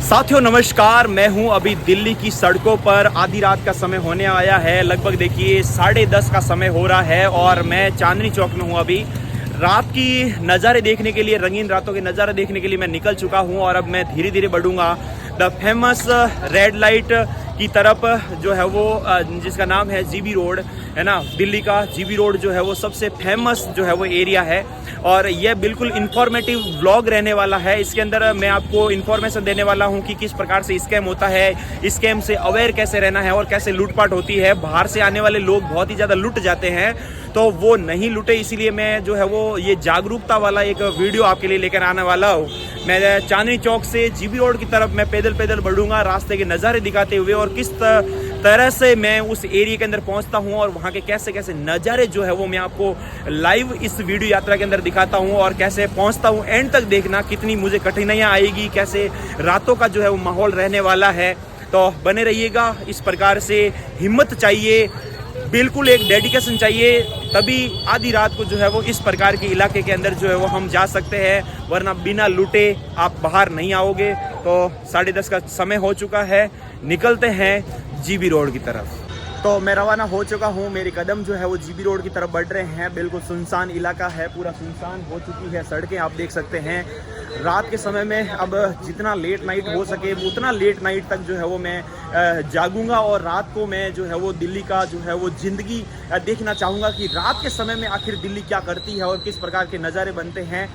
साथियों नमस्कार, मैं हूं अभी दिल्ली की सड़कों पर। आधी रात का समय होने आया है, लगभग देखिए 10:30 का समय हो रहा है और मैं चांदनी चौक में हूं। अभी रात की नज़ारे देखने के लिए, रंगीन रातों के नज़ारे देखने के लिए मैं निकल चुका हूं और अब मैं धीरे धीरे बढ़ूंगा द फेमस रेड लाइट की तरफ, जो है वो जिसका नाम है जीबी रोड, है ना। दिल्ली का जीबी रोड जो है वो सबसे फेमस जो है वो एरिया है और यह बिल्कुल इन्फॉर्मेटिव व्लॉग रहने वाला है। इसके अंदर मैं आपको इन्फॉर्मेशन देने वाला हूं कि किस प्रकार से स्कैम होता है, स्कैम से अवेयर कैसे रहना है और कैसे लूटपाट होती है। बाहर से आने वाले लोग बहुत ही ज़्यादा लुट जाते हैं, तो वो नहीं लुटे, इसीलिए मैं जो है वो ये जागरूकता वाला एक वीडियो आपके लिए लेकर आने वाला हूँ। मैं चांदनी चौक से जीबी रोड की तरफ मैं पैदल पैदल बढ़ूंगा, रास्ते के नज़ारे दिखाते हुए, और किस तरह से मैं उस एरिया के अंदर पहुंचता हूं और वहां के कैसे कैसे नज़ारे जो है वो मैं आपको लाइव इस वीडियो यात्रा के अंदर दिखाता हूं और कैसे पहुंचता हूं। एंड तक देखना, कितनी मुझे कठिनाइयां आएगी, कैसे रातों का जो है वो माहौल रहने वाला है। तो बने रहिएगा। इस प्रकार से हिम्मत चाहिए, बिल्कुल एक डेडिकेशन चाहिए, तभी आधी रात को जो है वो इस प्रकार के इलाके के अंदर जो है वो हम जा सकते हैं, वरना बिना लूटे आप बाहर नहीं आओगे। तो 10:30 का समय हो चुका है, निकलते हैं जीबी रोड की तरफ। तो मैं रवाना हो चुका हूँ, मेरे कदम जो है वो जीबी रोड की तरफ बढ़ रहे हैं। बिल्कुल सुनसान इलाका है, पूरा सुनसान हो चुकी है सड़कें, आप देख सकते हैं। रात के समय में अब जितना लेट नाइट हो सके उतना लेट नाइट तक जो है वो मैं जागूंगा और रात को मैं जो है वो दिल्ली का जो है वो ज़िंदगी देखना चाहूँगा कि रात के समय में आखिर दिल्ली क्या करती है और किस प्रकार के नज़ारे बनते हैं।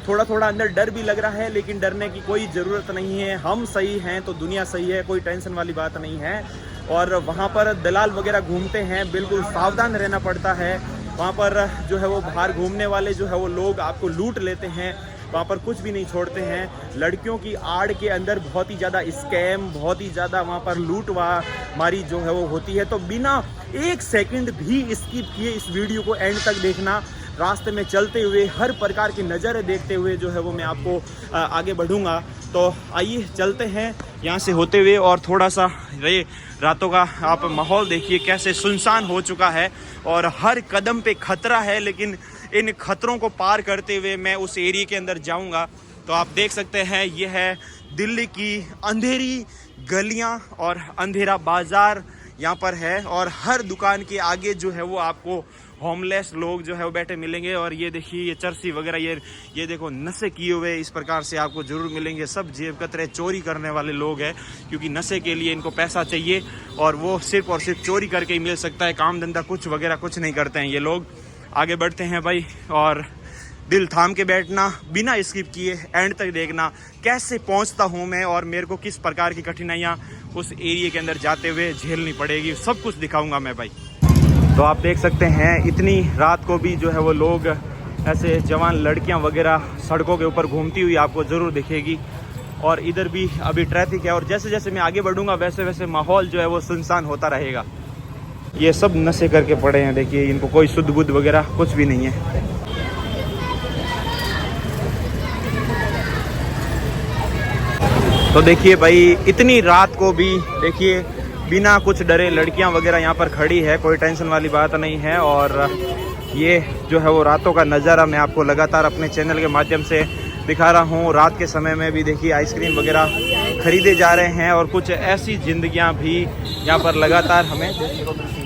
थोड़ा थोड़ा अंदर डर भी लग रहा है, लेकिन डरने की कोई ज़रूरत नहीं है। हम सही हैं तो दुनिया सही है, कोई टेंशन वाली बात नहीं है। और वहाँ पर दलाल वगैरह घूमते हैं, बिल्कुल सावधान रहना पड़ता है। वहाँ पर जो है वो बाहर घूमने वाले जो है वो लोग आपको लूट लेते हैं, वहाँ पर कुछ भी नहीं छोड़ते हैं। लड़कियों की आड़ के अंदर बहुत ही ज़्यादा स्कैम, बहुत ही ज़्यादा वहाँ पर लूट मारी जो है वो होती है। तो बिना एक सेकंड भी स्किप किए इस वीडियो को एंड तक देखना। रास्ते में चलते हुए हर प्रकार के नज़ारे देखते हुए जो है वो मैं आपको आगे बढ़ूंगा। तो आइए चलते हैं यहाँ से होते हुए, और थोड़ा सा ये रातों का आप माहौल देखिए कैसे सुनसान हो चुका है और हर कदम पे खतरा है, लेकिन इन खतरों को पार करते हुए मैं उस एरिया के अंदर जाऊंगा। तो आप देख सकते हैं ये है दिल्ली की अंधेरी गलियां और अंधेरा बाजार यहाँ पर है, और हर दुकान के आगे जो है वो आपको होमलेस लोग जो है वो बैठे मिलेंगे। और ये देखिए ये चरसी वगैरह, ये देखो नशे किए हुए इस प्रकार से आपको जरूर मिलेंगे। सब जेब कतरे चोरी करने वाले लोग हैं, क्योंकि नशे के लिए इनको पैसा चाहिए और वो सिर्फ और सिर्फ चोरी करके ही मिल सकता है। काम धंधा कुछ वगैरह कुछ नहीं करते हैं ये लोग। आगे बढ़ते हैं भाई, और दिल थाम के बैठना, बिना स्किप किए एंड तक देखना कैसे पहुंचता हूं मैं और मेरे को किस प्रकार की कठिनाइयां उस एरिया के अंदर जाते हुए झेलनी पड़ेगी, सब कुछ दिखाऊंगा मैं भाई। तो आप देख सकते हैं इतनी रात को भी जो है वो लोग, ऐसे जवान लड़कियां वगैरह सड़कों के ऊपर घूमती हुई आपको ज़रूर दिखेगी। और इधर भी अभी ट्रैफिक है, और जैसे जैसे मैं आगे बढ़ूंगा वैसे वैसे माहौल जो है वो सुनसान होता रहेगा। ये सब नशे करके पड़े हैं, देखिए इनको कोई शुद्ध बुद्ध वगैरह कुछ भी नहीं है। तो देखिए भाई इतनी रात को भी देखिए बिना कुछ डरे लड़कियां वगैरह यहाँ पर खड़ी है, कोई टेंशन वाली बात नहीं है। और ये जो है वो रातों का नज़ारा मैं आपको लगातार अपने चैनल के माध्यम से दिखा रहा हूँ। रात के समय में भी देखिए आइसक्रीम वगैरह खरीदे जा रहे हैं और कुछ ऐसी जिंदगियाँ भी यहाँ पर लगातार हमें देखने को मिलती हैं।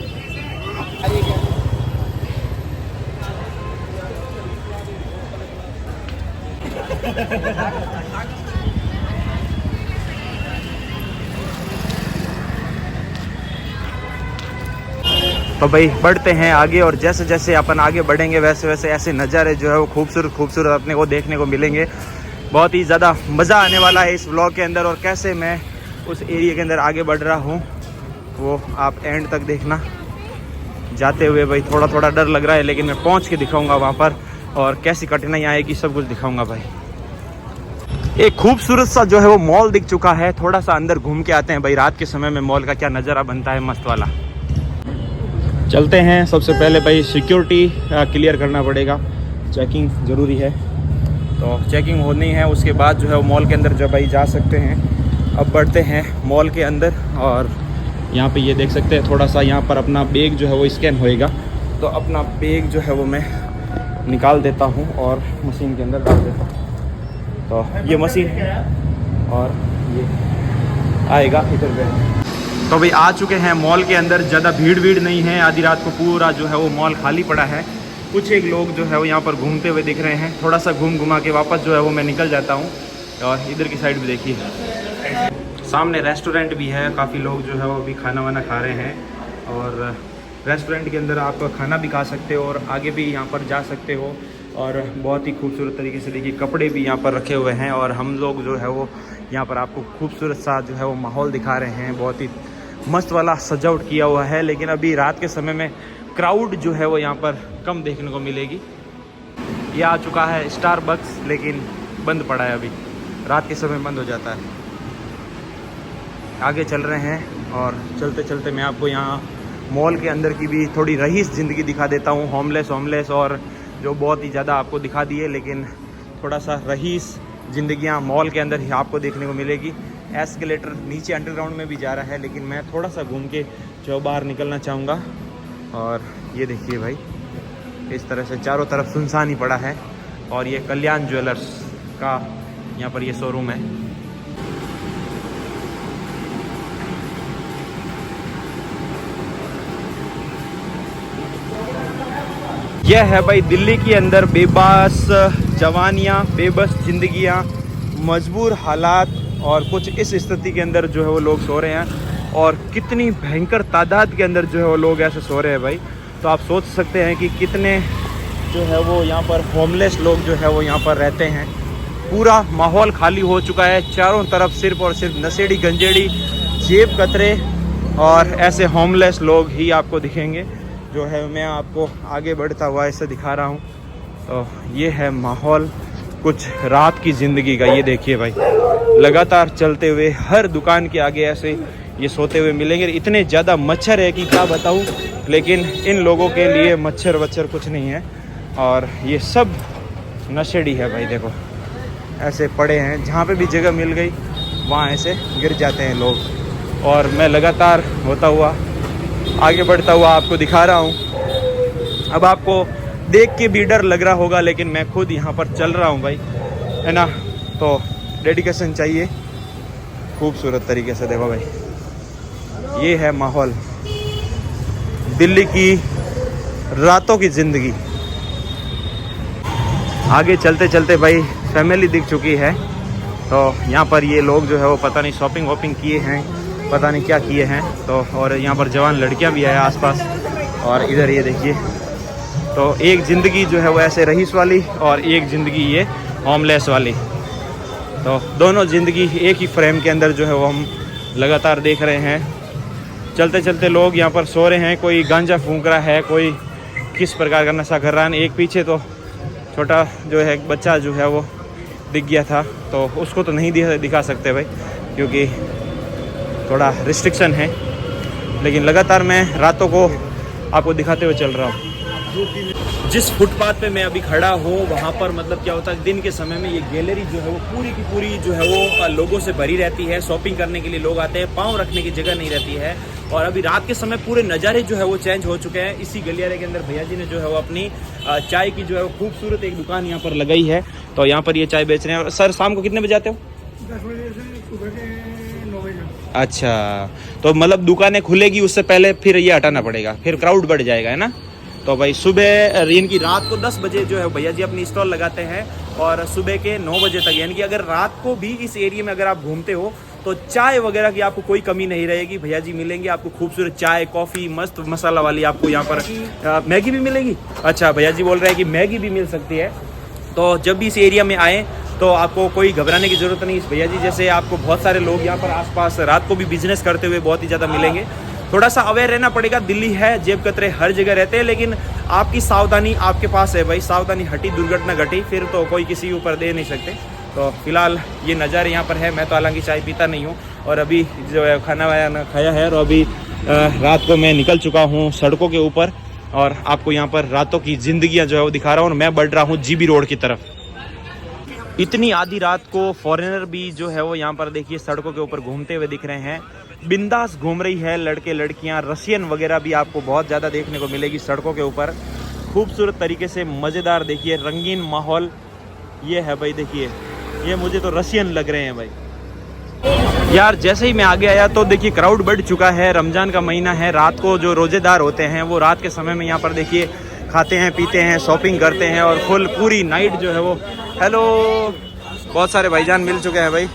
तो भाई बढ़ते हैं आगे, और जैसे जैसे अपन आगे बढ़ेंगे वैसे वैसे ऐसे नज़ारे जो है वो खूबसूरत खूबसूरत अपने को देखने को मिलेंगे। बहुत ही ज़्यादा मज़ा आने वाला है इस व्लॉग के अंदर, और कैसे मैं उस एरिया के अंदर आगे बढ़ रहा हूँ वो आप एंड तक देखना। जाते हुए भाई थोड़ा थोड़ा डर लग रहा है, लेकिन मैं पहुँच के दिखाऊँगा वहाँ पर, और कैसी कठिनाई आएगी सब कुछ दिखाऊँगा भाई। एक खूबसूरत सा जो है वो मॉल दिख चुका है, थोड़ा सा अंदर घूम के आते हैं भाई। रात के समय में मॉल का क्या नज़ारा बनता है मस्त वाला। चलते हैं। सबसे पहले भाई सिक्योरिटी क्लियर करना पड़ेगा, चेकिंग ज़रूरी है। तो चेकिंग होनी है, उसके बाद जो है वो मॉल के अंदर जो भाई जा सकते हैं। अब बढ़ते हैं मॉल के अंदर, और यहाँ पे ये देख सकते हैं थोड़ा सा यहाँ पर अपना बैग जो है वो स्कैन होएगा। तो अपना बैग जो है वो मैं निकाल देता हूँ और मशीन के अंदर डाल देता हूँ। तो ये मशीन है, और ये आएगा इधर पे। तो भाई आ चुके हैं मॉल के अंदर। ज़्यादा भीड़ नहीं है, आधी रात को पूरा जो है वो मॉल खाली पड़ा है। कुछ एक लोग जो है वो यहाँ पर घूमते हुए दिख रहे हैं। थोड़ा सा घूमा के वापस जो है वो मैं निकल जाता हूँ। और इधर की साइड भी देखिए, सामने रेस्टोरेंट भी है। काफ़ी लोग जो है वो अभी खाना वाना खा रहे हैं। और रेस्टोरेंट के अंदर आप खाना भी खा सकते हो और आगे भी यहाँ पर जा सकते हो। और बहुत ही खूबसूरत तरीके से देखिए कपड़े भी यहाँ पर रखे हुए हैं। और हम लोग जो है वो यहाँ पर आपको खूबसूरत सा जो है वो माहौल दिखा रहे हैं। बहुत ही मस्त वाला सजावट किया हुआ है। लेकिन अभी रात के समय में क्राउड जो है वो यहाँ पर कम देखने को मिलेगी। ये आ चुका है स्टारबक्स, लेकिन बंद पड़ा है, अभी रात के समय बंद हो जाता है। आगे चल रहे हैं और चलते चलते मैं आपको यहाँ मॉल के अंदर की भी थोड़ी रईस ज़िंदगी दिखा देता हूँ। होमलेस और जो बहुत ही ज़्यादा आपको दिखा दी है, लेकिन थोड़ा सा रईस ज़िंदगियाँ मॉल के अंदर ही आपको देखने को मिलेगी। एस्केलेटर नीचे अंडरग्राउंड में भी जा रहा है, लेकिन मैं थोड़ा सा घूम के जो बाहर निकलना चाहूँगा। और ये देखिए भाई, इस तरह से चारों तरफ सुनसान ही पड़ा है। और ये कल्याण ज्वेलर्स का यहाँ पर ये शोरूम है। यह है भाई दिल्ली के अंदर बेबस जवानियाँ, बेबस जिंदगियाँ, मजबूर हालात और कुछ इस स्थिति के अंदर जो है वो लोग सो रहे हैं। और कितनी भयंकर तादाद के अंदर जो है वो लोग ऐसे सो रहे हैं भाई। तो आप सोच सकते हैं कि कितने जो है वो यहाँ पर होमलेस लोग जो है वो यहाँ पर रहते हैं। पूरा माहौल खाली हो चुका है। चारों तरफ सिर्फ और सिर्फ नशेड़ी गंजेड़ी, जेब कतरे और ऐसे होमलेस लोग ही आपको दिखेंगे। जो है मैं आपको आगे बढ़ता हुआ ऐसे दिखा रहा हूँ। तो ये है माहौल कुछ रात की ज़िंदगी का। ये देखिए भाई, लगातार चलते हुए हर दुकान के आगे ऐसे ये सोते हुए मिलेंगे। इतने ज़्यादा मच्छर है कि क्या बताऊँ, लेकिन इन लोगों के लिए मच्छर वच्छर कुछ नहीं है। और ये सब नशेड़ी है भाई। देखो ऐसे पड़े हैं, जहाँ पे भी जगह मिल गई वहाँ ऐसे गिर जाते हैं लोग। और मैं लगातार होता हुआ आगे बढ़ता हुआ आपको दिखा रहा हूँ। अब आपको देख के भी डर लग रहा होगा, लेकिन मैं खुद यहाँ पर चल रहा हूँ भाई, है ना। तो डेडिकेशन चाहिए खूबसूरत तरीके से। देखो भाई, ये है माहौल दिल्ली की रातों की ज़िंदगी। आगे चलते चलते भाई फैमिली दिख चुकी है। तो यहाँ पर ये लोग जो है वो पता नहीं शॉपिंग वॉपिंग किए हैं, पता नहीं क्या किए हैं। तो और यहाँ पर जवान लड़कियाँ भी है आसपास। और इधर ये देखिए, तो एक ज़िंदगी जो है वो ऐसे रईस वाली और एक ज़िंदगी ये होमलेस वाली। तो दोनों ज़िंदगी एक ही फ्रेम के अंदर जो है वो हम लगातार देख रहे हैं। चलते चलते लोग यहाँ पर सो रहे हैं। कोई गांजा फूंक रहा है, कोई किस प्रकार का नशा कर रहा है। एक पीछे तो छोटा जो है बच्चा जो है वो दिख गया था, तो उसको तो नहीं दिखा सकते भाई, क्योंकि थोड़ा रिस्ट्रिक्शन है। लेकिन लगातार मैं रातों को आपको दिखाते हुए चल रहा हूँ। जिस फुटपाथ पे मैं अभी खड़ा हूँ वहाँ पर मतलब क्या होता है, दिन के समय में ये गैलरी जो है वो पूरी की पूरी जो है वो लोगों से भरी रहती है। शॉपिंग करने के लिए लोग आते हैं, पाँव रखने की जगह नहीं रहती है। और अभी रात के समय पूरे नज़ारे जो है वो चेंज हो चुके हैं। इसी गलियारे के अंदर भैया जी ने जो है वो अपनी चाय की जो है वो खूबसूरत एक दुकान यहाँ पर लगाई है। तो यहाँ पर ये चाय बेच रहे हैं। सर शाम को कितने बजे आते हो? 10 बजे से सुबह के 9 बजे। अच्छा, तो मतलब दुकानें खुलेगी उससे पहले फिर ये हटाना पड़ेगा, फिर क्राउड बढ़ जाएगा, है ना। तो भाई सुबह इनकी रात को 10 बजे जो है भैया जी अपनी स्टॉल लगाते हैं और सुबह के 9 बजे तक। यानी कि अगर रात को भी इस एरिया में अगर आप घूमते हो तो चाय वगैरह की आपको कोई कमी नहीं रहेगी। भैया जी मिलेंगे आपको खूबसूरत चाय, कॉफ़ी, मस्त मसाला वाली आपको यहाँ पर मैगी भी मिलेगी। अच्छा, भैया जी बोल रहे हैं कि मैगी भी मिल सकती है। तो जब भी इस एरिया में आए तो आपको कोई घबराने की ज़रूरत नहीं। भैया जी जैसे आपको बहुत सारे लोग यहाँ पर आसपास रात को भी बिजनेस करते हुए बहुत ही ज़्यादा मिलेंगे। थोड़ा सा अवेयर रहना पड़ेगा। दिल्ली है, जेब कतरे हर जगह रहते हैं, लेकिन आपकी सावधानी आपके पास है भाई। सावधानी हटी दुर्घटना घटी, फिर तो कोई किसी ऊपर दे नहीं सकते। तो फिलहाल ये नज़ारे यहाँ पर है। मैं तो हालांकि चाय पीता नहीं हूँ और अभी जो है खाना वाना खाया है और अभी रात को मैं निकल चुका हूँ सड़कों के ऊपर और आपको यहाँ पर रातों की ज़िंदगियाँ जो है वो दिखा रहा हूँ। और मैं बढ़ रहा हूँ जीबी रोड की तरफ। इतनी आधी रात को फॉरेनर भी जो है वो यहाँ पर देखिए सड़कों के ऊपर घूमते हुए दिख रहे हैं। बिंदास घूम रही है लड़के लड़कियाँ, रशियन वगैरह भी आपको बहुत ज़्यादा देखने को मिलेगी सड़कों के ऊपर। खूबसूरत तरीके से मज़ेदार देखिए रंगीन माहौल ये है भाई। देखिए ये मुझे तो रशियन लग रहे हैं भाई। यार जैसे ही मैं आगे आया तो देखिए क्राउड बढ़ चुका है। रमज़ान का महीना है, रात को जो रोज़ेदार होते हैं वो रात के समय में यहाँ पर देखिए खाते हैं, पीते हैं, शॉपिंग करते हैं और फुल पूरी नाइट जो है वो। हेलो, बहुत सारे भाईजान मिल चुके हैं भाई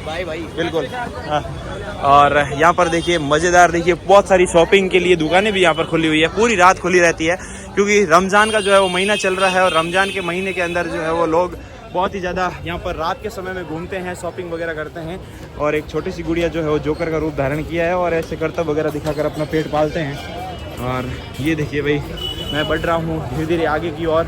बिल्कुल। हाँ, और यहाँ पर देखिए मज़ेदार, देखिए बहुत सारी शॉपिंग के लिए दुकानें भी यहाँ पर खुली हुई है, पूरी रात खुली रहती है क्योंकि रमज़ान का जो है वो महीना चल रहा है और रमज़ान के महीने के अंदर जो है वो लोग बहुत ही ज़्यादा यहाँ पर रात के समय में घूमते हैं, शॉपिंग वगैरह करते हैं। और एक छोटी सी गुड़िया जो है वो जोकर का रूप धारण किया है और ऐसे करतब वगैरह दिखाकर अपना पेट पालते हैं। और ये देखिए भाई, मैं बढ़ रहा हूँ धीरे धीरे आगे की ओर।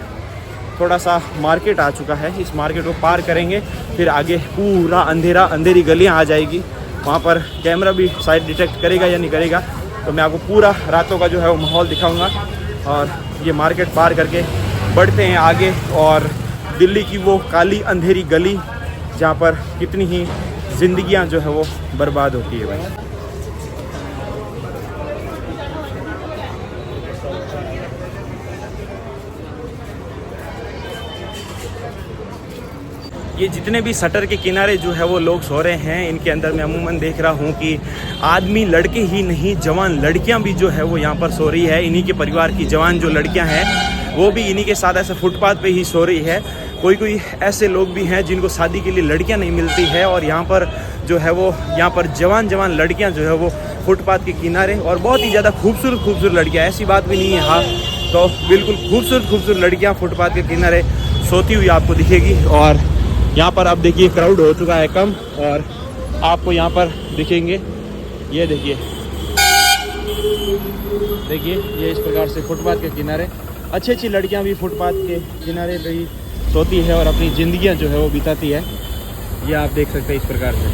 थोड़ा सा मार्केट आ चुका है, इस मार्केट को पार करेंगे फिर आगे पूरा अंधेरा, अंधेरी गलियाँ आ जाएगी। वहाँ पर कैमरा भी शायद डिटेक्ट करेगा या नहीं करेगा, तो मैं आपको पूरा रातों का जो है वो माहौल दिखाऊँगा। और ये मार्केट पार करके बढ़ते हैं आगे और दिल्ली की वो काली अंधेरी गली जहाँ पर कितनी ही ज़िंदगियाँ जो है वो बर्बाद होती है भाई। ये जितने भी शटर के किनारे जो है वो लोग सो रहे हैं, इनके अंदर मैं अमूमन देख रहा हूँ कि आदमी लड़के ही नहीं, जवान लड़कियाँ भी जो है वो यहाँ पर सो रही है। इन्हीं के परिवार की जवान जो लड़कियाँ हैं वो भी इन्हीं के साथ ऐसे फुटपाथ पे ही सो रही है। कोई ऐसे लोग भी हैं जिनको शादी के लिए लड़कियां नहीं मिलती है और यहाँ पर जो है वो यहाँ पर जवान लड़कियां जो है वो फुटपाथ के किनारे, और बहुत ही ज़्यादा खूबसूरत लड़कियां, ऐसी बात भी नहीं है हाँ, तो बिल्कुल खूबसूरत लड़कियां फुटपाथ के किनारे सोती हुई आपको दिखेगी। और यहाँ पर आप देखिए क्राउड हो चुका है कम और आपको यहाँ पर दिखेंगे, ये देखिए ये इस प्रकार से फुटपाथ के किनारे अच्छी लड़कियाँ भी फुटपाथ के किनारे पे ही सोती है और अपनी ज़िंदगियाँ जो है वो बिताती है। ये आप देख सकते हैं इस प्रकार से।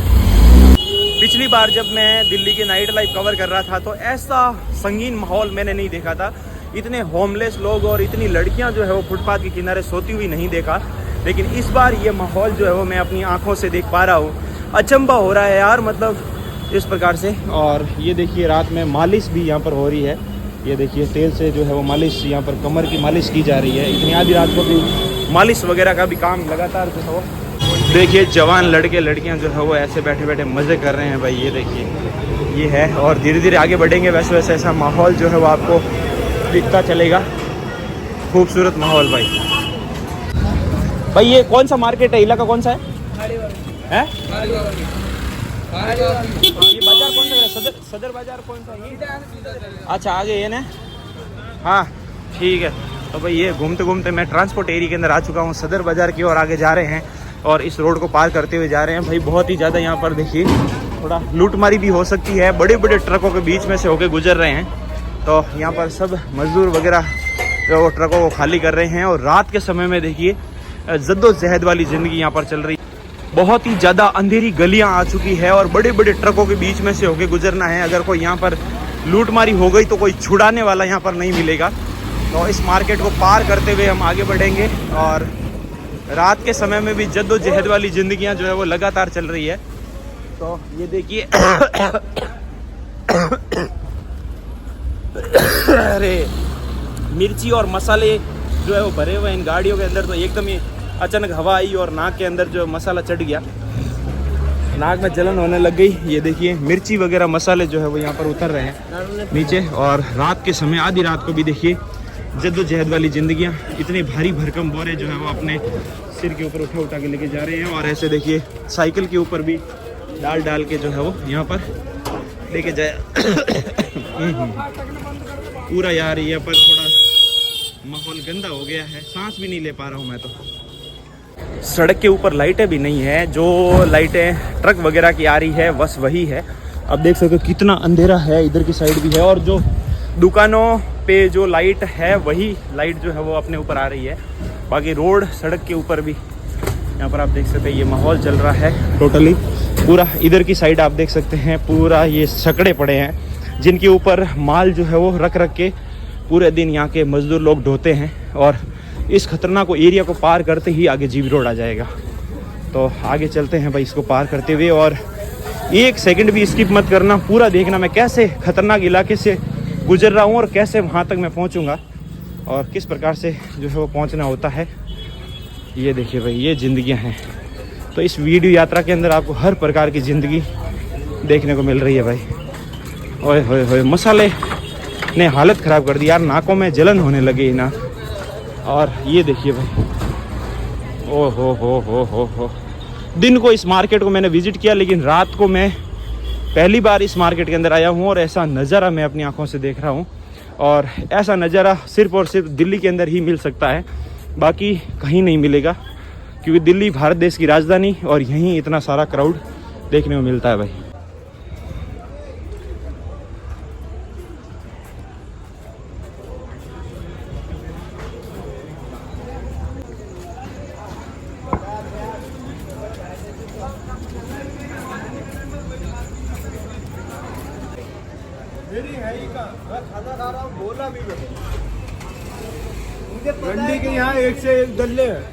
पिछली बार जब मैं दिल्ली के नाइट लाइफ कवर कर रहा था तो ऐसा संगीन माहौल मैंने नहीं देखा था। इतने होमलेस लोग और इतनी लड़कियां जो है वो फुटपाथ के किनारे सोती हुई नहीं देखा, लेकिन इस बार ये माहौल जो है वो मैं अपनी आंखों से देख पा रहा हूँ। अचंभा हो रहा है यार, मतलब इस प्रकार से। और ये देखिए रात में मालिश भी यहाँ पर हो रही है, ये देखिए तेल से जो है वो मालिश, यहाँ पर कमर की मालिश की जा रही है। इतनी आधी रात को भी मालिश वगैरह का भी काम लगातार जो है वो। देखिए जवान लड़के लड़कियां जो है वो ऐसे बैठे बैठे मज़े कर रहे हैं भाई, ये देखिए ये है। और धीरे धीरे आगे बढ़ेंगे वैसे वैसे ऐसा माहौल जो है वो आपको दिखता चलेगा, खूबसूरत माहौल भाई। ये कौन सा मार्केट है, इलाका कौन सा है? ये बाजार कौन सा है? सदर बाजार कौन सा है? अच्छा आगे ये ना, हाँ ठीक है। तो भाई ये घूमते घूमते मैं ट्रांसपोर्ट एरिया के अंदर आ चुका हूँ, सदर बाज़ार की ओर आगे जा रहे हैं और इस रोड को पार करते हुए जा रहे हैं भाई। बहुत ही ज़्यादा यहाँ पर देखिए थोड़ा लूटमारी भी हो सकती है, बड़े बड़े ट्रकों के बीच में से होके गुजर रहे हैं। तो यहाँ पर सब मजदूर वगैरह जो वो ट्रकों को खाली कर रहे हैं और रात के समय में देखिए जद्दोजहद वाली ज़िंदगी यहाँ पर चल रही है। बहुत ही ज़्यादा अंधेरी गलियाँ आ चुकी है और बड़े बड़े ट्रकों के बीच में से होके गुजरना है। अगर कोई यहाँ पर लूटमारी हो गई तो कोई छुड़ाने वाला यहाँ पर नहीं मिलेगा। तो इस मार्केट को पार करते हुए हम आगे बढ़ेंगे और रात के समय में भी जद्दोजहद वाली ज़िंदगियां जो है वो लगातार चल रही है। तो ये देखिए अरे मिर्ची और मसाले जो है वो भरे हुए हैं इन गाड़ियों के अंदर। तो एकदम ही अचानक हवा आई और नाक के अंदर जो मसाला चढ़ गया, नाक में जलन होने लग गई। ये देखिए मिर्ची वगैरह मसाले जो है वो यहाँ पर उतर रहे हैं नीचे। और रात के समय आधी रात को भी देखिए जद्दोजहद वाली ज़िंदगियाँ, इतने भारी भरकम बोरे जो है वो अपने सिर के ऊपर उठा के लेके जा रहे हैं। और ऐसे देखिए साइकिल के ऊपर भी डाल के जो है वो यहाँ पर लेके जाए पूरा। यार यहाँ पर थोड़ा माहौल गंदा हो गया है, सांस भी नहीं ले पा रहा हूँ मैं तो। सड़क के ऊपर लाइटें भी नहीं है, जो लाइटें ट्रक वगैरह की आ रही है बस वही है। अब देख सकते हो कितना अंधेरा है, इधर की साइड भी है और जो दुकानों पे जो लाइट है वही लाइट जो है वो अपने ऊपर आ रही है। बाकी रोड सड़क के ऊपर भी यहाँ पर आप देख सकते हैं ये माहौल चल रहा है टोटली पूरा। इधर की साइड आप देख सकते हैं पूरा ये सकड़े पड़े हैं जिनके ऊपर माल जो है वो रख के पूरे दिन यहाँ के मजदूर लोग ढोते हैं। और इस खतरनाक एरिया को पार करते ही आगे जीबी रोड आ जाएगा। तो आगे चलते हैं भाई इसको पार करते हुए, और एक सेकंड भी स्किप मत करना, पूरा देखना मैं कैसे खतरनाक इलाके से गुजर रहा हूँ और कैसे वहाँ तक मैं पहुँचूँगा और किस प्रकार से जो है वो पहुँचना होता है। ये देखिए भाई ये ज़िंदगियाँ हैं। तो इस वीडियो यात्रा के अंदर आपको हर प्रकार की ज़िंदगी देखने को मिल रही है भाई। ओए होए होए, मसाले ने हालत ख़राब कर दी यार, नाकों में जलन होने लगी ना। और ये देखिए भाई, ओ हो। दिन को इस मार्केट को मैंने विज़िट किया, लेकिन रात को मैं पहली बार इस मार्केट के अंदर आया हूँ और ऐसा नज़ारा मैं अपनी आंखों से देख रहा हूँ। और ऐसा नज़ारा सिर्फ़ और सिर्फ दिल्ली के अंदर ही मिल सकता है, बाकी कहीं नहीं मिलेगा, क्योंकि दिल्ली भारत देश की राजधानी और यहीं इतना सारा क्राउड देखने को मिलता है भाई। खाना खा रहा हूँ, बोला भी मंडी के यहाँ एक से एक गल्ले हैं।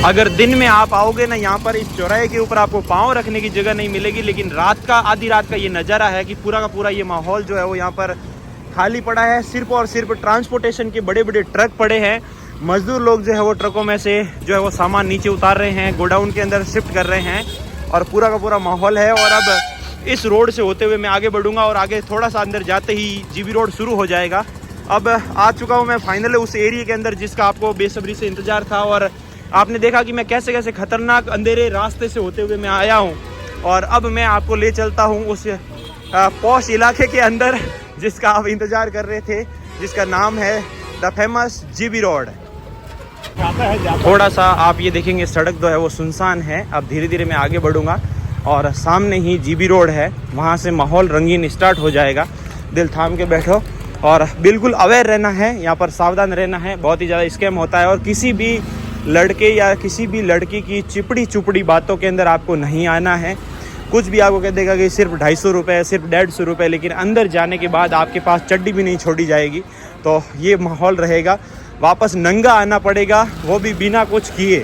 अगर दिन में आप आओगे ना यहाँ पर, इस चौराहे के ऊपर आपको पाँव रखने की जगह नहीं मिलेगी, लेकिन रात का, आधी रात का ये नज़ारा है कि पूरा का पूरा ये माहौल जो है वो यहाँ पर खाली पड़ा है। सिर्फ और सिर्फ ट्रांसपोर्टेशन के बड़े बड़े ट्रक पड़े हैं। मजदूर लोग जो है वो ट्रकों में से जो है वो सामान नीचे उतार रहे हैं, गोडाउन के अंदर शिफ्ट कर रहे हैं, और पूरा का पूरा माहौल है। और अब इस रोड से होते हुए मैं आगे बढ़ूँगा और आगे थोड़ा सा अंदर जाते ही जीबी रोड शुरू हो जाएगा। अब आ चुका हूँ मैं फाइनली उस एरिया के अंदर जिसका आपको बेसब्री से इंतज़ार था। और आपने देखा कि मैं कैसे कैसे खतरनाक अंधेरे रास्ते से होते हुए मैं आया हूँ, और अब मैं आपको ले चलता हूँ उस पॉश इलाके के अंदर जिसका आप इंतज़ार कर रहे थे, जिसका नाम है द फेमस जीबी रोड। थोड़ा सा आप ये देखेंगे सड़क जो है वो सुनसान है। अब धीरे धीरे मैं आगे बढ़ूँगा और सामने ही जीबी रोड है, वहाँ से माहौल रंगीन स्टार्ट हो जाएगा। दिल थाम के बैठो और बिल्कुल अवेयर रहना है, यहाँ पर सावधान रहना है। बहुत ही ज़्यादा स्कैम होता है और किसी भी लड़के या किसी भी लड़की की चिपड़ी चुपड़ी बातों के अंदर आपको नहीं आना है। कुछ भी आपको कह देगा कि सिर्फ 250 रुपये, सिर्फ 150 रुपये, लेकिन अंदर जाने के बाद आपके पास चड्डी भी नहीं छोड़ी जाएगी। तो ये माहौल रहेगा, वापस नंगा आना पड़ेगा, वो भी बिना कुछ किए।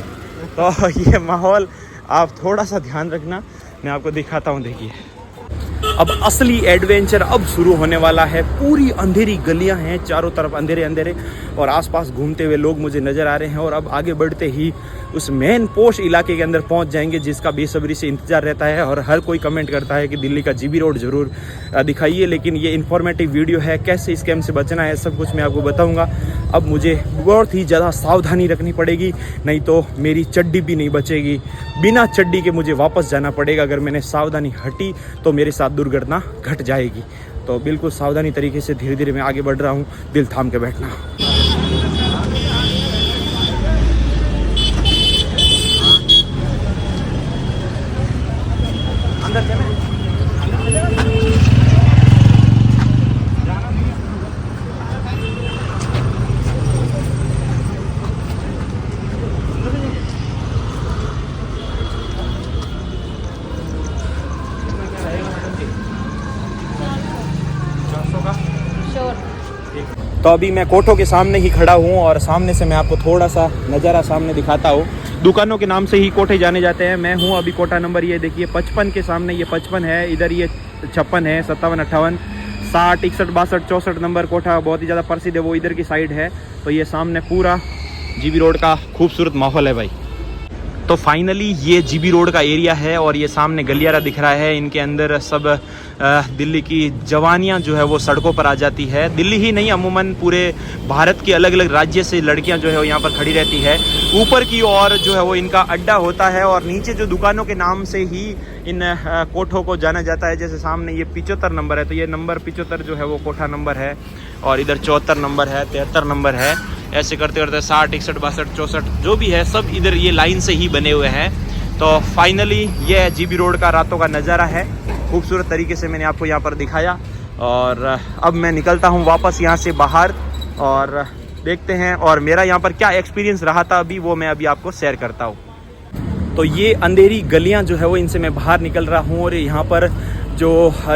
तो ये माहौल आप थोड़ा सा ध्यान रखना, मैं आपको दिखाता हूँ। देखिए अब असली एडवेंचर अब शुरू होने वाला है। पूरी अंधेरी गलियां हैं, चारों तरफ अंधेरे अंधेरे, और आसपास घूमते हुए लोग मुझे नज़र आ रहे हैं। और अब आगे बढ़ते ही उस मेन पोश इलाके के अंदर पहुंच जाएंगे जिसका बेसब्री से इंतज़ार रहता है। और हर कोई कमेंट करता है कि दिल्ली का जीबी रोड ज़रूर दिखाइए, लेकिन ये इन्फॉर्मेटिव वीडियो है, कैसे स्कैम से बचना है सब कुछ मैं आपको बताऊँगा। अब मुझे बहुत ही ज़्यादा सावधानी रखनी पड़ेगी, नहीं तो मेरी चड्डी भी नहीं बचेगी। बिना चड्डी के मुझे वापस जाना पड़ेगा। अगर मैंने सावधानी हटी तो मेरे साथ दुर्घटना घट जाएगी। तो बिल्कुल सावधानी तरीके से धीरे धीरे मैं आगे बढ़ रहा हूँ, दिल थाम के बैठना। अंदर चले। तो अभी मैं कोठों के सामने ही खड़ा हूँ और सामने से मैं आपको थोड़ा सा नज़ारा सामने दिखाता हूँ। दुकानों के नाम से ही कोठे जाने जाते हैं। मैं हूँ अभी कोठा नंबर, ये देखिए 55 के सामने, ये 55 है, इधर ये 56 है, 57, 58, 60, 61, 62, 64 नंबर कोठा बहुत ही ज़्यादा प्रसिद्ध है, वो इधर की साइड है। तो ये सामने पूरा जीबी रोड का खूबसूरत माहौल है भाई। तो फाइनली ये जीबी रोड का एरिया है और ये सामने गलियारा दिख रहा है। इनके अंदर सब दिल्ली की जवानियां जो है वो सड़कों पर आ जाती है। दिल्ली ही नहीं, अमूमन पूरे भारत के अलग अलग राज्य से लड़कियां जो है वो यहाँ पर खड़ी रहती है। ऊपर की ओर जो है वो इनका अड्डा होता है और नीचे जो दुकानों के नाम से ही इन कोठों को जाना जाता है। जैसे सामने ये 75 नंबर है, तो ये नंबर 75 जो है वो कोठा नंबर है, और इधर 74 नंबर है, 73 नंबर है, ऐसे करते करते 60, 61, 62, 64 जो भी है सब इधर ये लाइन से ही बने हुए हैं। तो फाइनली ये जीबी रोड का रातों का नज़ारा है। खूबसूरत तरीके से मैंने आपको यहाँ पर दिखाया और अब मैं निकलता हूँ वापस यहाँ से बाहर और देखते हैं और मेरा यहाँ पर क्या एक्सपीरियंस रहा था अभी वो मैं अभी आपको शेयर करता हूँ। तो ये अंधेरी गलियाँ जो है वो इनसे मैं बाहर निकल रहा हूँ और यहाँ पर जो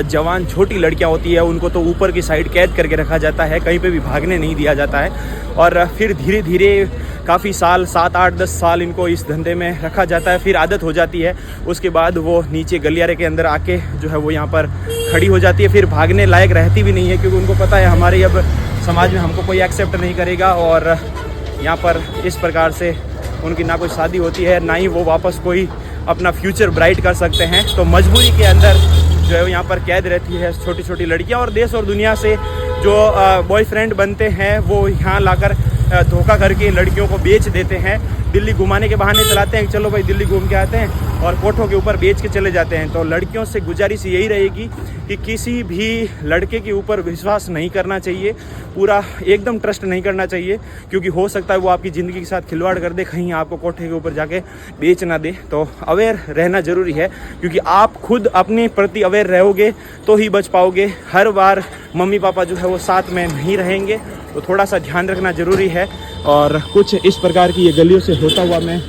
जवान छोटी लड़कियां होती है उनको तो ऊपर की साइड कैद करके रखा जाता है, कहीं पे भी भागने नहीं दिया जाता है। और फिर धीरे धीरे काफ़ी साल 7, 8, 10 साल इनको इस धंधे में रखा जाता है, फिर आदत हो जाती है। उसके बाद वो नीचे गलियारे के अंदर आके जो है वो यहाँ पर खड़ी हो जाती है, फिर भागने लायक रहती भी नहीं है, क्योंकि उनको पता है हमारे अब समाज में हमको कोई एक्सेप्ट नहीं करेगा। और यहाँ पर इस प्रकार से उनकी ना कोई शादी होती है, ना ही वो वापस कोई अपना फ्यूचर ब्राइट कर सकते हैं। तो मजबूरी के अंदर जो है यहाँ पर कैद रहती है छोटी छोटी लड़कियाँ, और देश और दुनिया से जो बॉयफ्रेंड बनते हैं वो यहाँ लाकर धोखा करके लड़कियों को बेच देते हैं। दिल्ली घुमाने के बहाने चलाते हैं कि चलो भाई दिल्ली घूम के आते हैं, और कोठों के ऊपर बेच के चले जाते हैं। तो लड़कियों से गुजारिश यही रहेगी कि किसी भी लड़के के ऊपर विश्वास नहीं करना चाहिए, पूरा एकदम ट्रस्ट नहीं करना चाहिए, क्योंकि हो सकता है वो आपकी ज़िंदगी के साथ खिलवाड़ कर दे, कहीं आपको कोठे के ऊपर जाके बेच ना दे। तो अवेयर रहना ज़रूरी है, क्योंकि आप खुद अपने प्रति अवेयर रहोगे तो ही बच पाओगे। हर बार मम्मी पापा जो है वो साथ में नहीं रहेंगे, तो थोड़ा सा ध्यान रखना ज़रूरी है। और कुछ इस प्रकार की ये गलियों से होता हुआ मैं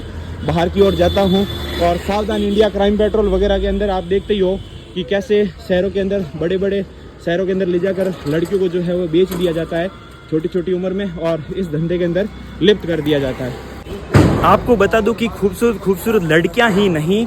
बाहर की ओर जाता हूँ। और सावधान इंडिया, क्राइम पेट्रोल वगैरह के अंदर आप देखते ही हो कि कैसे शहरों के अंदर, बड़े बड़े शहरों के अंदर ले जाकर लड़कियों को जो है वो बेच दिया जाता है छोटी छोटी उम्र में, और इस धंधे के अंदर लिप्त कर दिया जाता है। आपको बता दूं कि खूबसूरत खूबसूरत लड़कियां ही नहीं,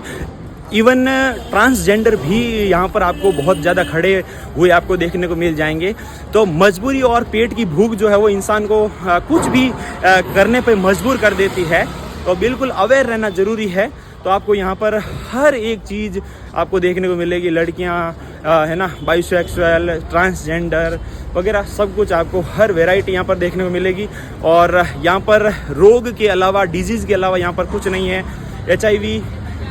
इवन ट्रांसजेंडर भी यहाँ पर आपको बहुत ज़्यादा खड़े हुए आपको देखने को मिल जाएंगे। तो मजबूरी और पेट की भूख जो है वो इंसान को कुछ भी करने पे मजबूर कर देती है। तो बिल्कुल अवेयर रहना ज़रूरी है। तो आपको यहाँ पर हर एक चीज़ आपको देखने को मिलेगी, लड़कियाँ है ना, बाइसेक्सुअल, ट्रांसजेंडर वगैरह सब कुछ आपको हर वैरायटी यहाँ पर देखने को मिलेगी। और यहाँ पर रोग के अलावा, डिजीज़ के अलावा यहाँ पर कुछ नहीं है। HIV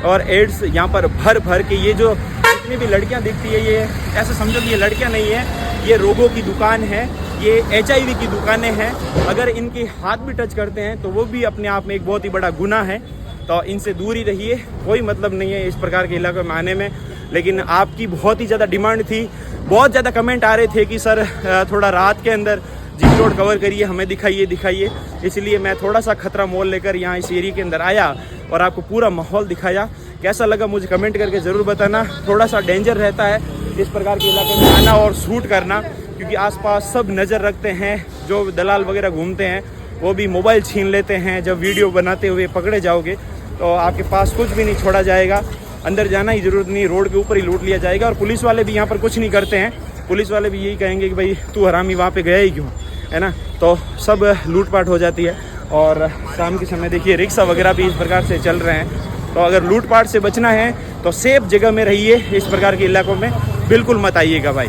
और एड्स यहाँ पर भर भर के, ये जो जितनी भी लड़कियाँ दिखती है, ये ऐसे समझो कि ये लड़कियाँ नहीं है, ये रोगों की दुकान है, ये HIV की दुकानें हैं। अगर इनके हाथ भी टच करते हैं तो वो भी अपने आप में एक बहुत ही बड़ा गुनाह है। तो इनसे दूर ही रहिए, कोई मतलब नहीं है इस प्रकार के इलाके में आने में। लेकिन आपकी बहुत ही ज़्यादा डिमांड थी, बहुत ज़्यादा कमेंट आ रहे थे कि सर थोड़ा रात के अंदर जीप रोड कवर करिए, हमें दिखाइए। इसलिए मैं थोड़ा सा खतरा मोल लेकर यहाँ इस एरिया के अंदर आया और आपको पूरा माहौल दिखाया। कैसा लगा मुझे कमेंट करके ज़रूर बताना। थोड़ा सा डेंजर रहता है इस प्रकार के इलाके में आना और शूट करना, क्योंकि आसपास सब नज़र रखते हैं। जो दलाल वगैरह घूमते हैं वो भी मोबाइल छीन लेते हैं। जब वीडियो बनाते हुए पकड़े जाओगे तो आपके पास कुछ भी नहीं छोड़ा जाएगा, अंदर जाना ही ज़रूरत नहीं, रोड के ऊपर ही लूट लिया जाएगा। और पुलिस वाले भी यहाँ पर कुछ नहीं करते हैं, पुलिस वाले भी यही कहेंगे कि भाई तू हरामी वहाँ पे गया ही क्यों, है ना। तो सब लूटपाट हो जाती है। और शाम के समय देखिए रिक्शा वगैरह भी इस प्रकार से चल रहे हैं। तो अगर लूटपाट से बचना है तो सेफ जगह में रहिए, इस प्रकार के इलाकों में बिल्कुल मत आइएगा भाई।